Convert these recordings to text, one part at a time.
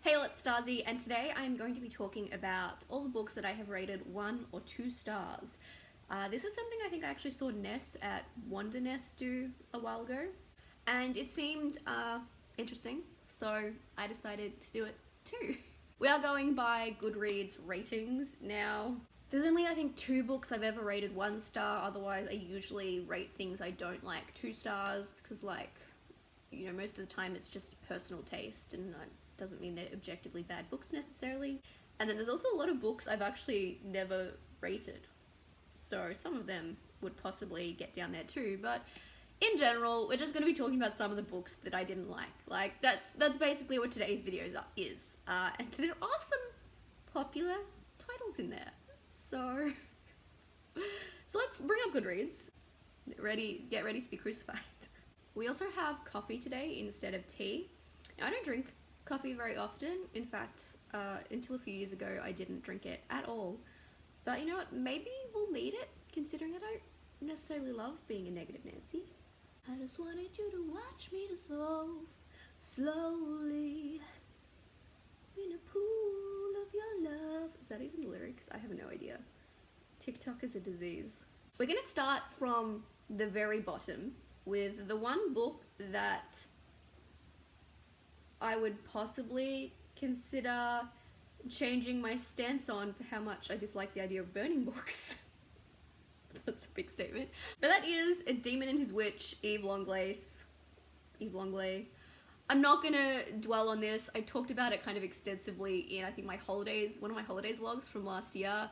Hey, it's Starzy, and today I'm going to be talking about all the books that I have rated 1 or 2 stars. This is something I think I actually saw Ness at Wonder Nest do a while ago, and it seemed interesting, so I decided to do it too. We are going by Goodreads ratings. Now, there's only I think 2 books I've ever rated 1 star, otherwise I usually rate things I don't like 2 stars, because most of the time it's just personal taste, and doesn't mean they're objectively bad books necessarily. And then there's also a lot of books I've actually never rated, so some of them would possibly get down there too, but in general, we're just going to be talking about some of the books that I didn't like. That's basically what today's video is. And there are some popular titles in there, so let's bring up Goodreads. Get ready to be crucified. We also have coffee today instead of tea. Now, I don't drink coffee very often. In fact, until a few years ago, I didn't drink it at all. But you know what? Maybe we'll need it, considering I don't necessarily love being a negative Nancy. I just wanted you to watch me dissolve slowly in a pool of your love. Is that even the lyrics? I have no idea. TikTok is a disease. We're gonna start from the very bottom with the one book that I would possibly consider changing my stance on for how much I dislike the idea of burning books. That's a big statement. But that is A Demon and His Witch, Eve Longley. I'm not gonna dwell on this. I talked about it kind of extensively in, I think, one of my holidays vlogs from last year.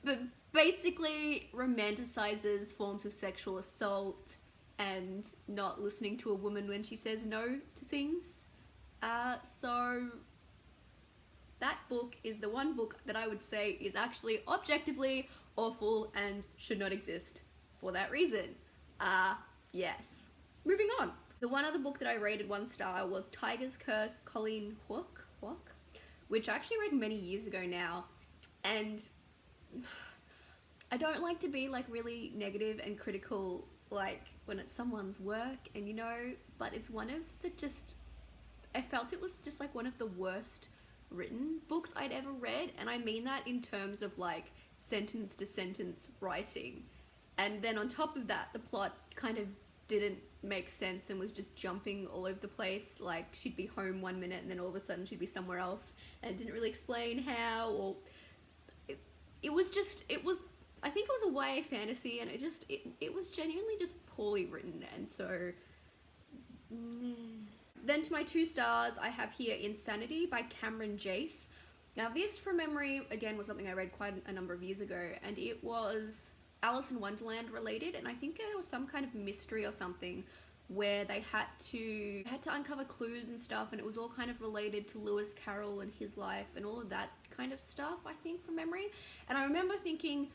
But basically romanticizes forms of sexual assault and not listening to a woman when she says no to things. So that book is the one book that I would say is actually objectively awful and should not exist for that reason. Yes. Moving on. The one other book that I rated 1 star was Tiger's Curse, Colleen Hooke, which I actually read many years ago now, and I don't like to be really negative and critical when it's someone's work, and but it's one of the I felt it was just one of the worst written books I'd ever read, and I mean that in terms of sentence to sentence writing. And then on top of that, the plot kind of didn't make sense and was just jumping all over the place. She'd be home one minute and then all of a sudden she'd be somewhere else, and it didn't really explain how, or I think it was a YA fantasy, and it was genuinely just poorly written, and so Then to my 2 stars, I have here Insanity by Cameron Jace. Now this, from memory, again, was something I read quite a number of years ago, and it was Alice in Wonderland related, and I think there was some kind of mystery or something where they had to uncover clues and stuff, and it was all kind of related to Lewis Carroll and his life and all of that kind of stuff, I think, from memory. And I remember thinking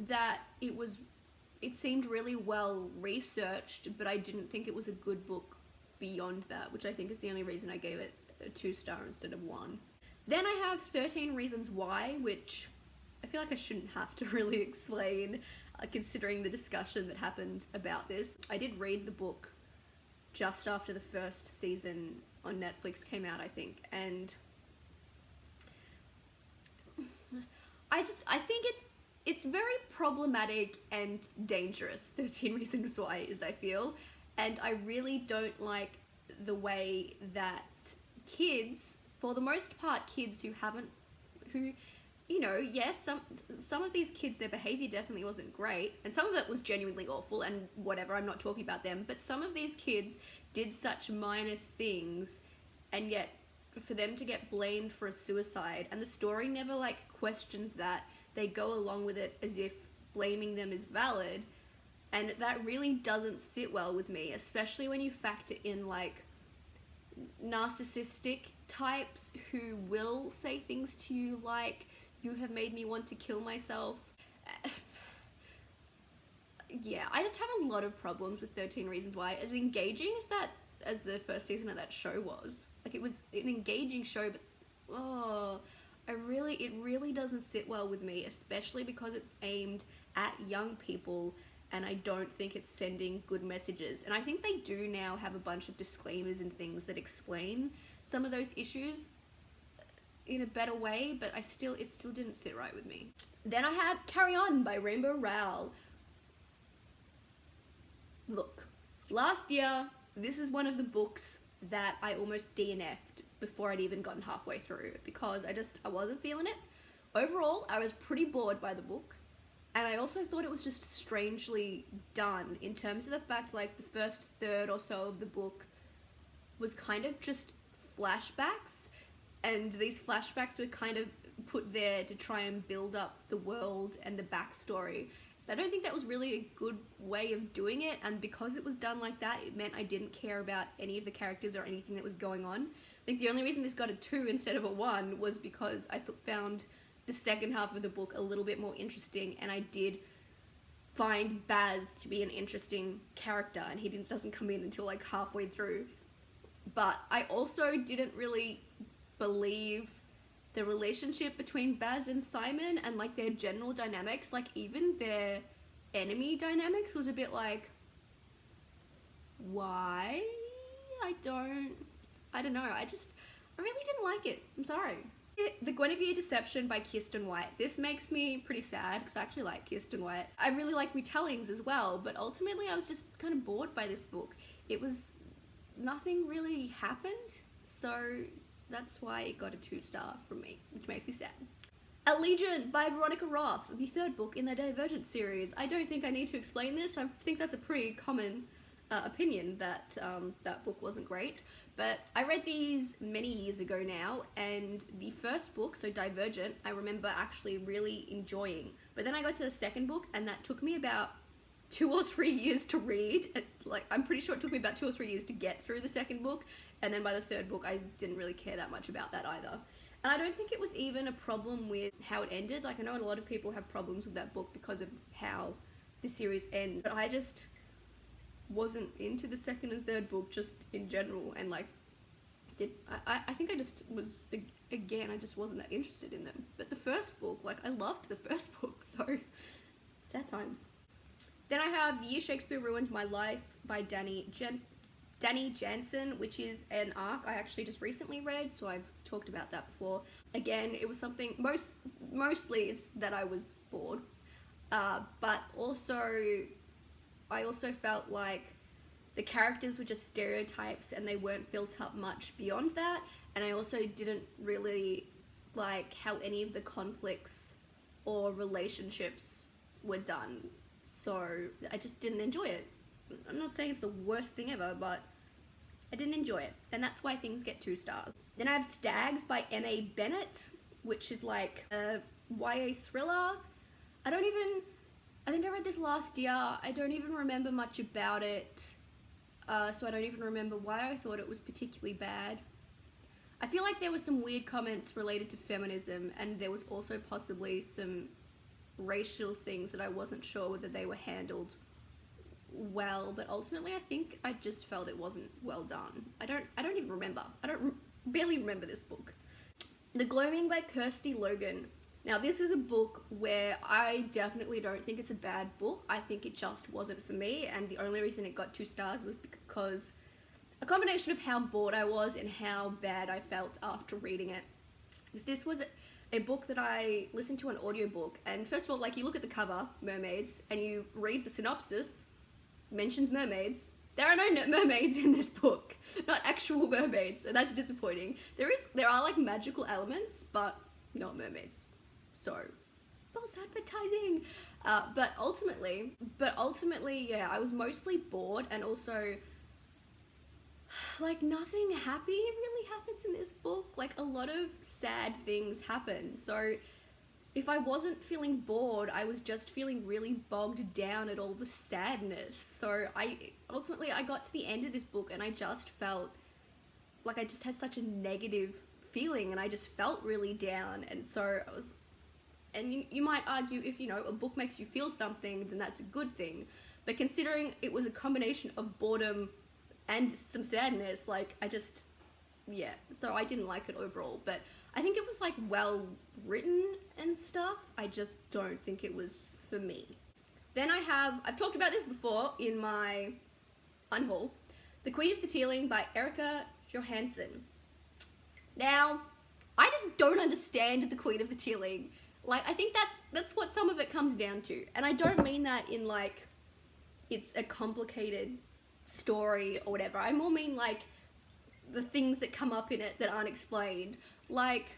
that it seemed really well researched, but I didn't think it was a good book beyond that, which I think is the only reason I gave it a 2 star instead of 1. Then I have 13 Reasons Why, which I feel like I shouldn't have to really explain, considering the discussion that happened about this. I did read the book just after the first season on Netflix came out, I think, and I think it's very problematic and dangerous. 13 Reasons Why is, I feel. And I really don't like the way that kids, for the most part, kids yes, some of these kids, their behavior definitely wasn't great, and some of it was genuinely awful, and whatever, I'm not talking about them, but some of these kids did such minor things, and yet for them to get blamed for a suicide, and the story never questions that. They go along with it as if blaming them is valid. And that really doesn't sit well with me, especially when you factor in narcissistic types who will say things to you like, "You have made me want to kill myself." Yeah, I just have a lot of problems with 13 Reasons Why. As engaging as the first season of that show was, it was an engaging show, but it really doesn't sit well with me, especially because it's aimed at young people, and I don't think it's sending good messages. And I think they do now have a bunch of disclaimers and things that explain some of those issues, in a better way, but it still didn't sit right with me. Then I have Carry On by Rainbow Rowell. Look, last year, this is one of the books that I almost DNF'd before I'd even gotten halfway through because I wasn't feeling it. Overall, I was pretty bored by the book, and I also thought it was just strangely done in terms of the fact, like, the first third or so of the book was kind of just flashbacks, and these flashbacks were kind of put there to try and build up the world and the backstory. I don't think that was really a good way of doing it, and because it was done like that, it meant I didn't care about any of the characters or anything that was going on. I think the only reason this got a 2 instead of a 1 was because I found the second half of the book a little bit more interesting, and I did find Baz to be an interesting character, and he doesn't come in until like halfway through. But I also didn't really believe the relationship between Baz and Simon and like their general dynamics, like even their enemy dynamics was a bit like, why? I don't know. I really didn't like it. I'm sorry. The Gwenevere Deception by Kirsten White. This makes me pretty sad because I actually like Kirsten White. I really like retellings as well, but ultimately I was just kind of bored by this book. Nothing really happened, so that's why it got a 2-star from me, which makes me sad. Allegiant by Veronica Roth, the third book in the Divergent series. I don't think I need to explain this. I think that's a pretty common opinion that that book wasn't great. But I read these many years ago now, and the first book, so Divergent, I remember actually really enjoying. But then I got to the second book, and that took me about 2 or 3 years to read. Like, I'm pretty sure it took me about 2 or 3 years to get through the second book, and then by the third book, I didn't really care that much about that either. And I don't think it was even a problem with how it ended. Like, I know a lot of people have problems with that book because of how the series ends, but I just wasn't into the second and third book just in general, and like, I think I just was, again, I just wasn't that interested in them. But the first book, like, I loved the first book, so sad times. Then I have The Year Shakespeare Ruined My Life by Danny Jansen, which is an arc I actually just recently read, so I've talked about that before. Again, it was something, mostly it's that I was bored, but also, I also felt like the characters were just stereotypes and they weren't built up much beyond that, and I also didn't really like how any of the conflicts or relationships were done. So I just didn't enjoy it. I'm not saying it's the worst thing ever, but I didn't enjoy it. And that's why things get 2 stars. Then I have Stags by M.A. Bennett, which is like a YA thriller. I think I read this last year. I don't even remember much about it. So I don't even remember why I thought it was particularly bad. I feel like there were some weird comments related to feminism, and there was also possibly some racial things that I wasn't sure whether they were handled well, but ultimately I think I just felt it wasn't well done. I don't even remember. Barely remember this book. The Gloaming by Kirsty Logan. Now, this is a book where I definitely don't think it's a bad book. I think it just wasn't for me, and the only reason it got 2 stars was because a combination of how bored I was and how bad I felt after reading it. Because this was a book that I listened to an audiobook, and first of all, like, you look at the cover, mermaids, and you read the synopsis, mentions mermaids. There are no mermaids in this book, not actual mermaids, so that's disappointing. There are like magical elements, but not mermaids. So, false advertising. But ultimately, yeah, I was mostly bored, and also, like, nothing happy really happens in this book. Like, a lot of sad things happen. So, if I wasn't feeling bored, I was just feeling really bogged down at all the sadness. So, I got to the end of this book, and I just felt like I just had such a negative feeling, and I just felt really down. And so I was, and you might argue, if, you know, a book makes you feel something, then that's a good thing. But considering it was a combination of boredom and some sadness, like, yeah, so I didn't like it overall. But I think it was, like, well written and stuff. I just don't think it was for me. Then I've talked about this before in my unhaul, The Queen of the Tealing by Erica Johansson. Now, I don't understand the Queen of the Tealing. Like, I think that's what some of it comes down to. And I don't mean that in, like, it's a complicated story or whatever. I more mean, like, the things that come up in it that aren't explained. Like,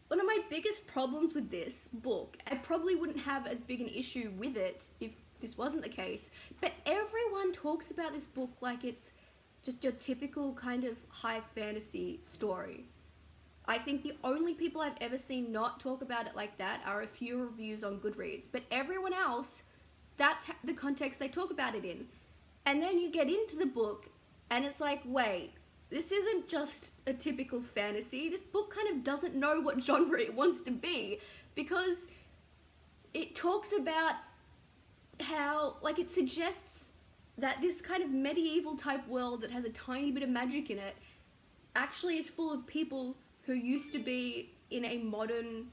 one of my biggest problems with this book, I probably wouldn't have as big an issue with it if this wasn't the case, but everyone talks about this book like it's just your typical kind of high fantasy story. I think the only people I've ever seen not talk about it like that are a few reviews on Goodreads, but everyone else, that's the context they talk about it in. And then you get into the book and it's like, wait, this isn't just a typical fantasy. This book kind of doesn't know what genre it wants to be, because it talks about how, like, it suggests that this kind of medieval type world that has a tiny bit of magic in it actually is full of people who used to be in a modern,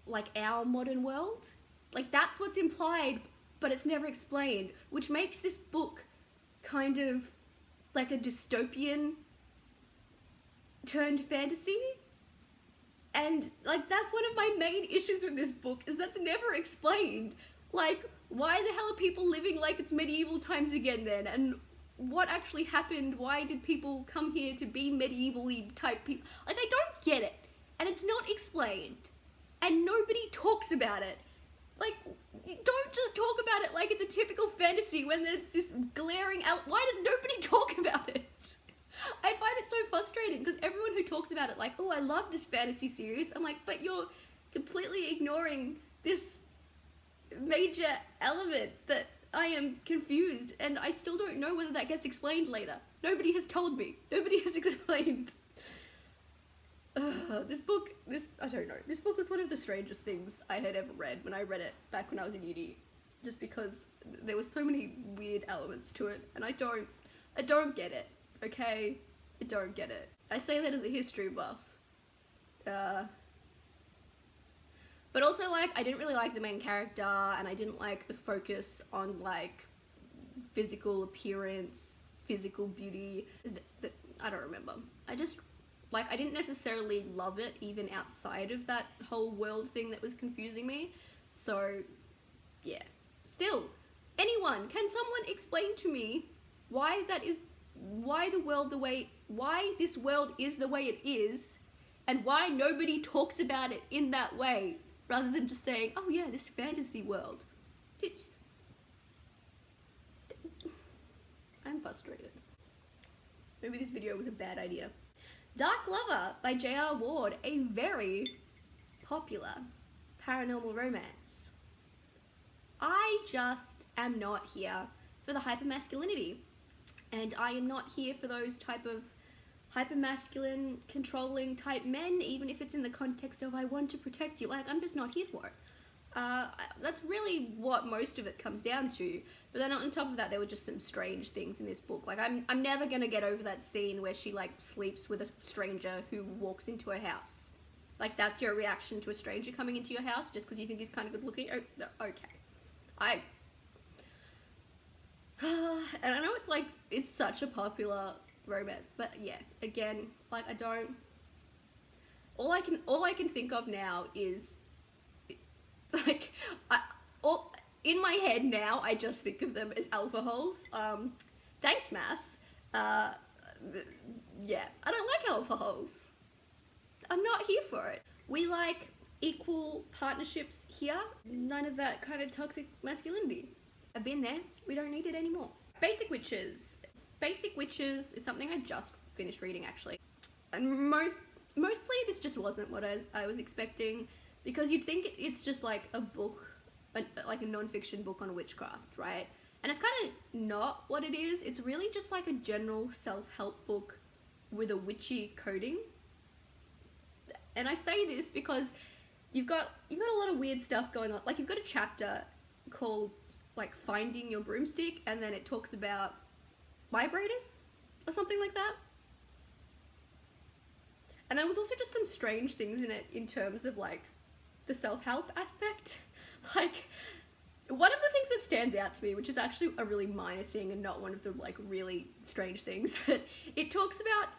like our modern world. Like, that's what's implied, but it's never explained, which makes this book kind of like a dystopian turned fantasy. And, like, that's one of my main issues with this book, is that's never explained. Like, why the hell are people living like it's medieval times again then? And what actually happened? Why did people come here to be medieval-y type people? Like, I don't get it. And it's not explained. And nobody talks about it. Like, you don't just talk about it like it's a typical fantasy when there's this glaring out. Why does nobody talk about it? I find it so frustrating, because everyone who talks about it like, oh, I love this fantasy series, I'm like, but you're completely ignoring this major element that I am confused, and I still don't know whether that gets explained later. Nobody has told me. Nobody has explained. This book was one of the strangest things I had ever read when I read it back when I was in uni, just because there were so many weird elements to it, and I don't get it, okay? I don't get it. I say that as a history buff. But also, like, I didn't really like the main character, and I didn't like the focus on, like, physical appearance, physical beauty. I don't remember. I didn't necessarily love it, even outside of that whole world thing that was confusing me. So, yeah. Still, anyone, can someone explain to me why this world is the way it is, and why nobody talks about it in that way? Rather than just saying, oh yeah, this fantasy world. I'm frustrated. Maybe this video was a bad idea. Dark Lover by J.R. Ward, a very popular paranormal romance. I just am not here for the hypermasculinity. And I am not here for those type of hypermasculine, controlling type men, even if it's in the context of I want to protect you. Like, I'm just not here for it. That's really what most of it comes down to. But then on top of that, there were just some strange things in this book. Like, I'm never gonna get over that scene where she, like, sleeps with a stranger who walks into her house. Like, that's your reaction to a stranger coming into your house just because you think he's kind of good looking? Oh, okay. And I know it's like, it's such a popular romance, but yeah, again, like, all I can think of now is, like, in my head now, I just think of them as alpha holes. Thanks, Mass. Yeah, I don't like alpha holes. I'm not here for it. We like equal partnerships here, none of that kind of toxic masculinity. I've been there, we don't need it anymore. Basic Witches. Basic Witches is something I just finished reading, actually. And mostly this just wasn't what I was expecting, because you'd think it's just like a book, like a non-fiction book on witchcraft, right? And it's kind of not what it is. It's really just like a general self-help book with a witchy coding. And I say this because you've got a lot of weird stuff going on. Like, you've got a chapter called, like, Finding Your Broomstick, and then it talks about vibrators or something like that. And there was also just some strange things in it in terms of, like, the self-help aspect. Like, one of the things that stands out to me, which is actually a really minor thing and not one of the, like, really strange things, but it talks about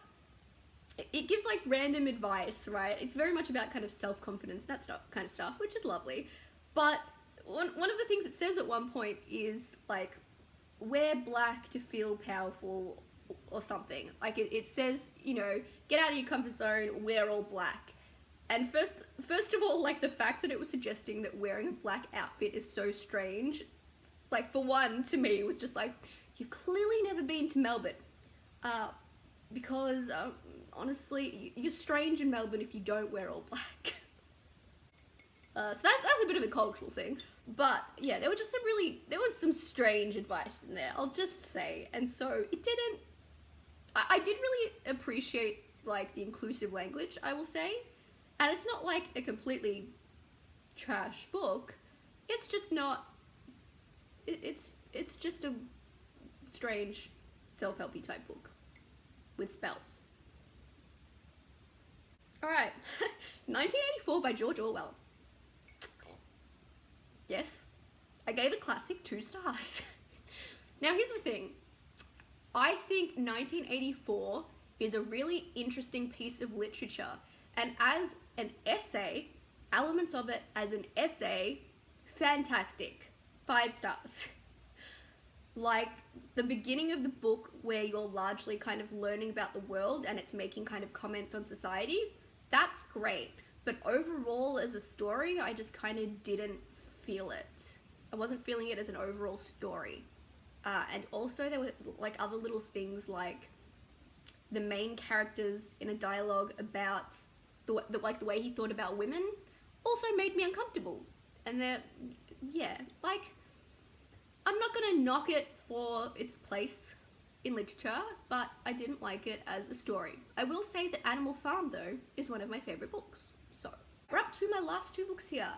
it gives like random advice, right? It's very much about kind of self-confidence, that stuff, kind of stuff, which is lovely. But one of the things it says at one point is like, wear black to feel powerful or something. Like it says, you know, get out of your comfort zone, wear all black. And first of all, like the fact that it was suggesting that wearing a black outfit is so strange, like for one, to me, it was just like, you've clearly never been to Melbourne. Because honestly, you're strange in Melbourne if you don't wear all black. So that's a bit of a cultural thing. But yeah, there was some strange advice in there, I'll just say. And so it didn't, I did really appreciate like the inclusive language, I will say. And it's not like a completely trash book. It's just not, it's just a strange self-helpy type book with spells. Alright, 1984 by George Orwell. Yes, I gave a classic 2 stars. Now here's the thing. I think 1984 is a really interesting piece of literature, and as an essay, elements of it as an essay, fantastic. 5 stars. Like the beginning of the book where you're largely kind of learning about the world and it's making kind of comments on society, that's great. But overall as a story, I just kind of didn't feel it. I wasn't feeling it as an overall story. And also there were like other little things like the main characters in a dialogue about the way he thought about women also made me uncomfortable. And yeah, like, I'm not gonna knock it for its place in literature, but I didn't like it as a story. I will say that Animal Farm, though, is one of my favourite books. So, we're up to my last 2 books here.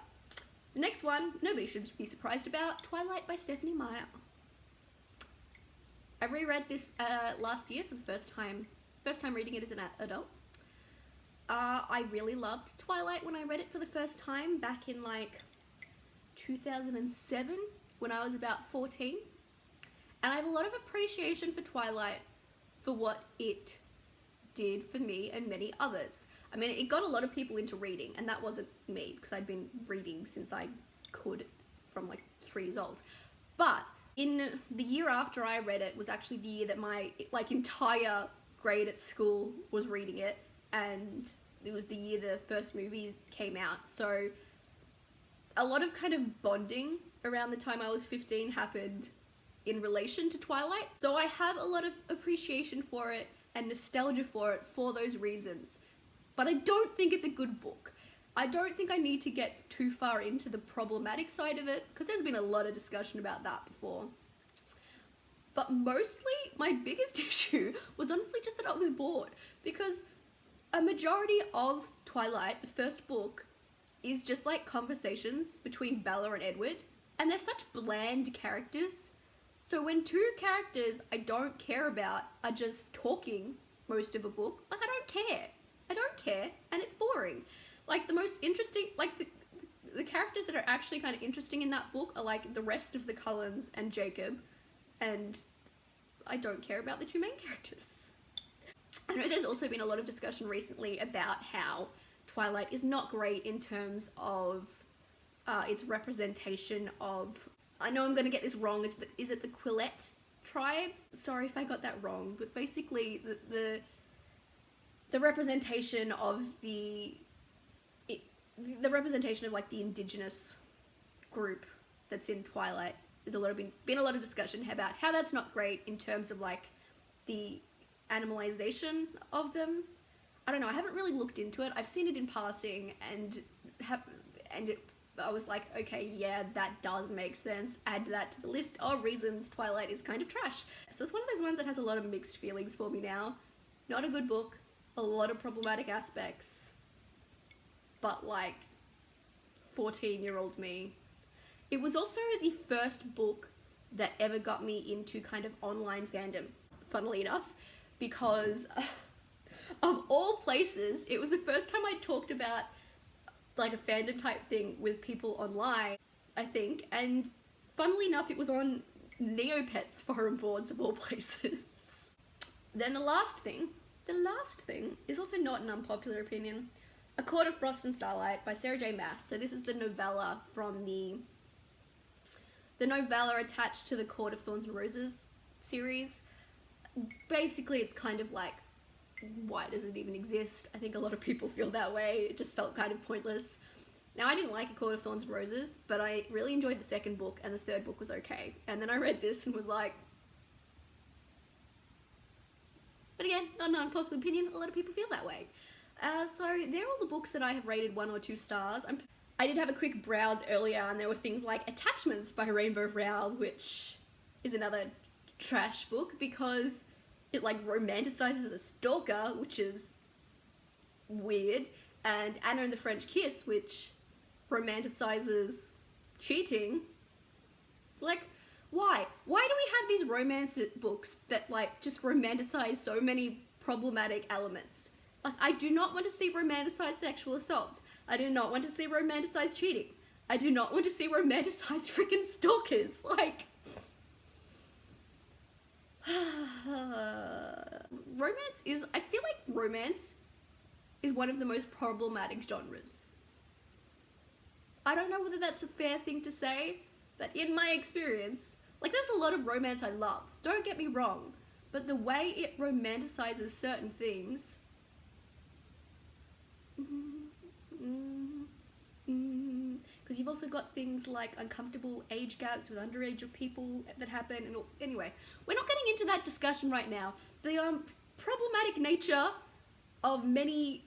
The next one, nobody should be surprised about, Twilight by Stephanie Meyer. I reread this last year for the first time reading it as an adult. I really loved Twilight when I read it for the first time back in like 2007 when I was about 14. And I have a lot of appreciation for Twilight for what it did for me and many others. I mean, it got a lot of people into reading, and that wasn't me because I'd been reading since I could from like 3 years old. But in the year after I read it was actually the year that my like entire grade at school was reading it, and it was the year the first movies came out. So a lot of kind of bonding around the time I was 15 happened in relation to Twilight. So I have a lot of appreciation for it and nostalgia for it for those reasons. But I don't think it's a good book. I don't think I need to get too far into the problematic side of it, because there's been a lot of discussion about that before. But mostly, my biggest issue was honestly just that I was bored, because a majority of Twilight, the first book, is just like conversations between Bella and Edward, and they're such bland characters. So when 2 characters I don't care about are just talking most of a book, like I don't care. I don't care, and it's boring. Like the most interesting, like the characters that are actually kind of interesting in that book are like the rest of the Cullens and Jacob, and I don't care about the 2 main characters. I know there's also been a lot of discussion recently about how Twilight is not great in terms of its representation of, I know I'm going to get this wrong, is it the Quillette tribe? Sorry if I got that wrong, but basically the representation of the representation of like the indigenous group that's in Twilight. There's been a lot of discussion about how that's not great in terms of like the animalization of them. I don't know, I haven't really looked into it. I've seen it in passing and I was like, okay, yeah, that does make sense. Add that to the list of reasons Twilight is kind of trash. So it's one of those ones that has a lot of mixed feelings for me now. Not a good book, a lot of problematic aspects, but like 14-year-old me. It was also the first book that ever got me into kind of online fandom, funnily enough, because of all places, it was the first time I talked about like a fandom type thing with people online, I think, and funnily enough, it was on Neopets forum boards of all places. Then the last thing The last thing is also not an unpopular opinion. A Court of Frost and Starlight by Sarah J Maas. So this is the novella from the novella attached to the Court of Thorns and Roses series. Basically, it's kind of like, why does it even exist? I think a lot of people feel that way. It just felt kind of pointless. Now, I didn't like A Court of Thorns and Roses, but I really enjoyed the second book, and the third book was okay. And then I read this and was like... But again, not an unpopular opinion, a lot of people feel that way. So they're all the books that I have rated 1 or 2 stars. I did have a quick browse earlier, and there were things like Attachments by Rainbow Rowell, which is another trash book because it like romanticizes a stalker, which is weird, and Anna and the French Kiss, which romanticizes cheating. Like, why? Why do we have these romance books that like just romanticize so many problematic elements? Like, I do not want to see romanticized sexual assault. I do not want to see romanticized cheating. I do not want to see romanticized freaking stalkers. Like, romance is, I feel like romance is one of the most problematic genres. I don't know whether that's a fair thing to say, but in my experience, like, there's a lot of romance I love, don't get me wrong, but the way it romanticizes certain things, because you've also got things like uncomfortable age gaps with underage people that happen, and anyway, we're not getting into that discussion right now. The problematic nature of many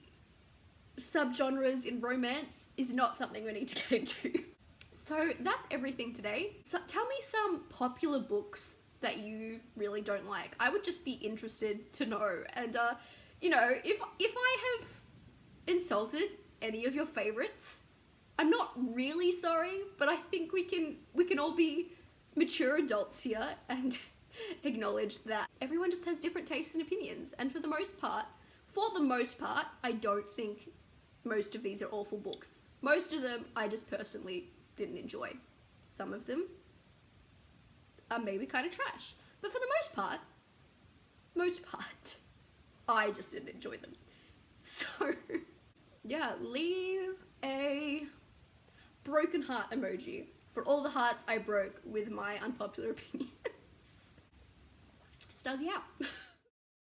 subgenres in romance is not something we need to get into. So that's everything today. So tell me some popular books that you really don't like. I would just be interested to know. And you know, if I have insulted any of your favorites, I'm not really sorry, but I think we can all be mature adults here and acknowledge that everyone just has different tastes and opinions. And for the most part, I don't think most of these are awful books. Most of them I just personally didn't enjoy. Some of them are maybe kind of trash. But for the most part, I just didn't enjoy them. So, yeah, leave a broken heart emoji for all the hearts I broke with my unpopular opinions. Starzy out.